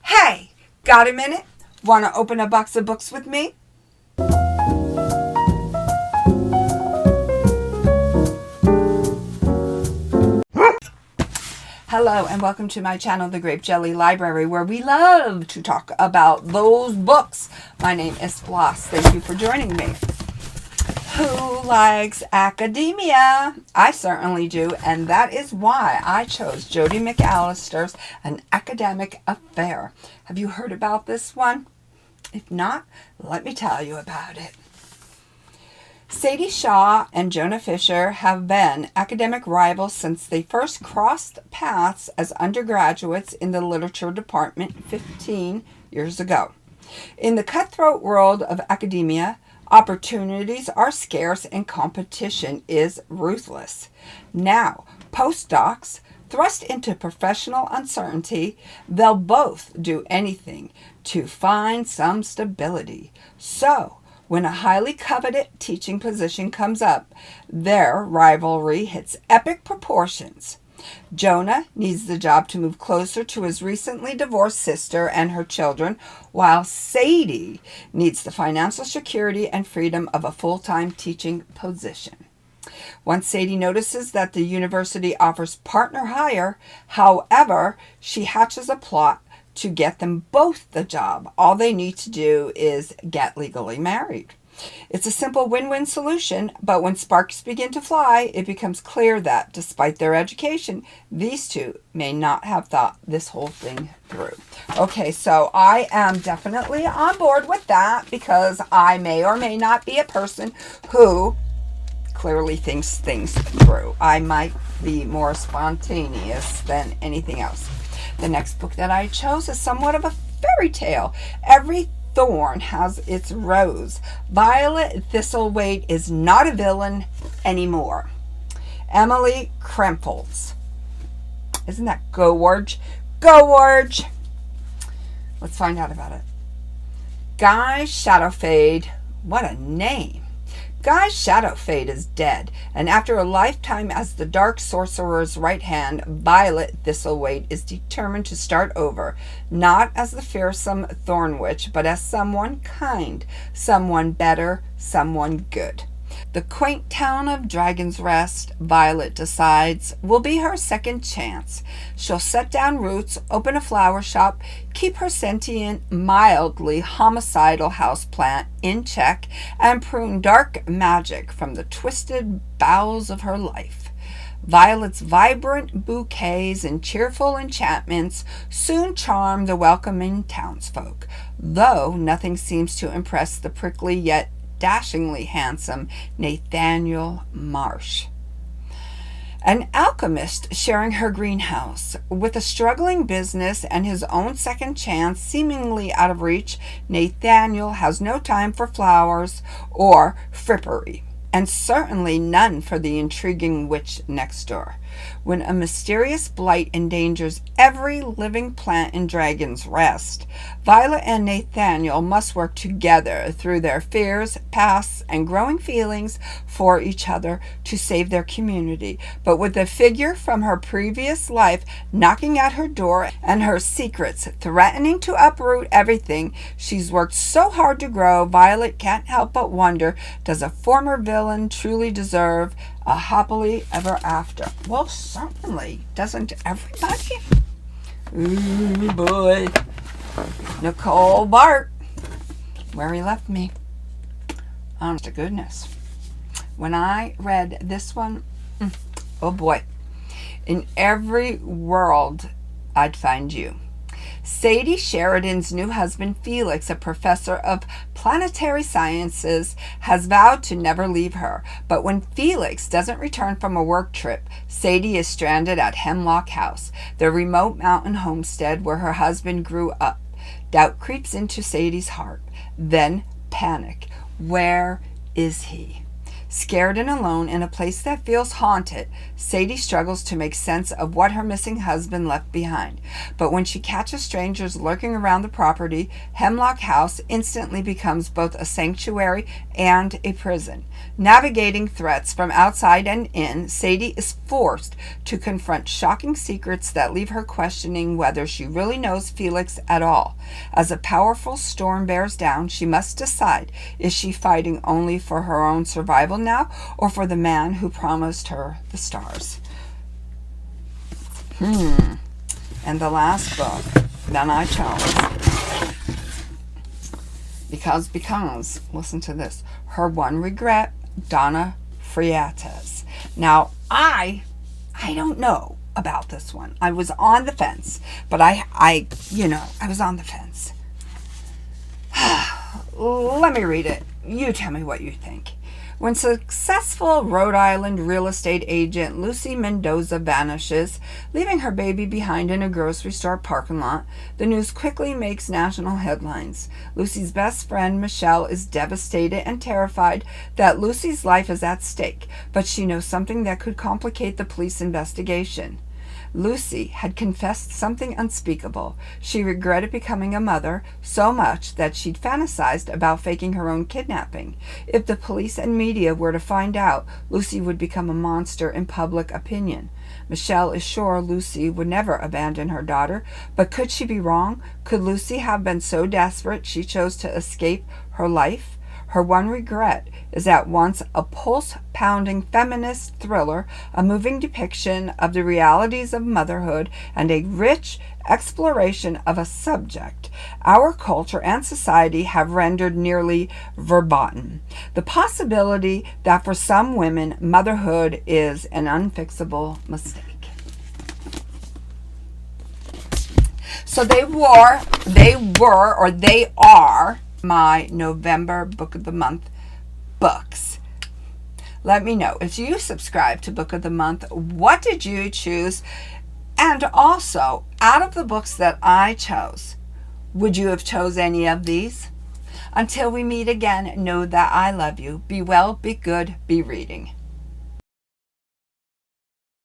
Hey, got a minute? Want to open a box of books with me? Hello and welcome to my channel, The Grape Jelly Library, where we love to talk about those books. My name is Floss. Thank you for joining me. Who likes academia? I certainly do, and that is why I chose Jodi McAlister's An Academic Affair. Have you heard about this one? If not, let me tell you about it. Sadie Shaw and Jonah Fisher have been academic rivals since they first crossed paths as undergraduates in the literature department 15 years ago. In the cutthroat world of academia, opportunities are scarce and competition is ruthless. Now, postdocs, thrust into professional uncertainty, they'll both do anything to find some stability. So, when a highly coveted teaching position comes up, their rivalry hits epic proportions. Jonah needs the job to move closer to his recently divorced sister and her children, while Sadie needs the financial security and freedom of a full-time teaching position. Once Sadie notices that the university offers partner hire, however, she hatches a plot to get them both the job. All they need to do is get legally married. It's a simple win-win solution, but when sparks begin to fly, it becomes clear that, despite their education, these two may not have thought this whole thing through. Okay, so I am definitely on board with that because I may or may not be a person who clearly thinks things through. I might be more spontaneous than anything else. The next book that I chose is somewhat of a fairy tale. Every thorn has its rose. Violet Thistlethwaite is not a villain anymore. Emily Krempholtz. Isn't that gorge? Gorge! Let's find out about it. Guy Shadowfade. What a name. Guy Shadowfade is dead, and after a lifetime as the Dark Sorcerer's right hand, Violet Thistlethwaite is determined to start over, not as the fearsome Thorn Witch, but as someone kind, someone better, someone good. The quaint town of Dragon's Rest, Violet decides, will be her second chance. She'll set down roots, open a flower shop, keep her sentient, mildly homicidal houseplant in check, and prune dark magic from the twisted bowels of her life. Violet's vibrant bouquets and cheerful enchantments soon charm the welcoming townsfolk, though nothing seems to impress the prickly yet dashingly handsome Nathaniel Marsh. An alchemist sharing her greenhouse. With a struggling business and his own second chance seemingly out of reach, Nathaniel has no time for flowers or frippery, and certainly none for the intriguing witch next door. When a mysterious blight endangers every living plant in Dragon's Rest, Violet and Nathaniel must work together through their fears, pasts, and growing feelings for each other to save their community. But with the figure from her previous life knocking at her door and her secrets threatening to uproot everything she's worked so hard to grow, Violet can't help but wonder, does a former villain truly deserve a happily ever after? Well, certainly. Doesn't everybody? Ooh, boy. Nicole Baart. Where he left me. Honest to goodness. When I read this one, oh boy. In every world, I'd find you. Sadie Sheridan's new husband, Felix, a professor of planetary sciences, has vowed to never leave her. But when Felix doesn't return from a work trip, Sadie is stranded at Hemlock House, the remote mountain homestead where her husband grew up. Doubt creeps into Sadie's heart. Then panic. Where is he? Scared and alone in a place that feels haunted, Sadie struggles to make sense of what her missing husband left behind. But when she catches strangers lurking around the property, Hemlock House instantly becomes both a sanctuary and a prison. Navigating threats from outside and in, Sadie is forced to confront shocking secrets that leave her questioning whether she really knows Felix at all. As a powerful storm bears down, she must decide, is she fighting only for her own survival now, or for the man who promised her the stars? And the last book that I chose, because, listen to this, Her One Regret, Donna Freitas. Now, I don't know about this one. I was on the fence, but I was on the fence. Let me read it. You tell me what you think. When successful Rhode Island real estate agent Lucy Mendoza vanishes, leaving her baby behind in a grocery store parking lot, the news quickly makes national headlines. Lucy's best friend, Michelle, is devastated and terrified that Lucy's life is at stake, but she knows something that could complicate the police investigation. Lucy had confessed something unspeakable. She regretted becoming a mother so much that she'd fantasized about faking her own kidnapping. If the police and media were to find out, Lucy would become a monster in public opinion. Michelle is sure Lucy would never abandon her daughter, but could she be wrong? Could Lucy have been so desperate she chose to escape her life? Her One Regret is at once a pulse-pounding feminist thriller, a moving depiction of the realities of motherhood, and a rich exploration of a subject our culture and society have rendered nearly verboten. The possibility that for some women, motherhood is an unfixable mistake. So they are my November Book of the Month books. Let me know. If you subscribe to Book of the Month, what did you choose? And also, out of the books that I chose, would you have chose any of these? Until we meet again, know that I love you. Be well, be good, be reading.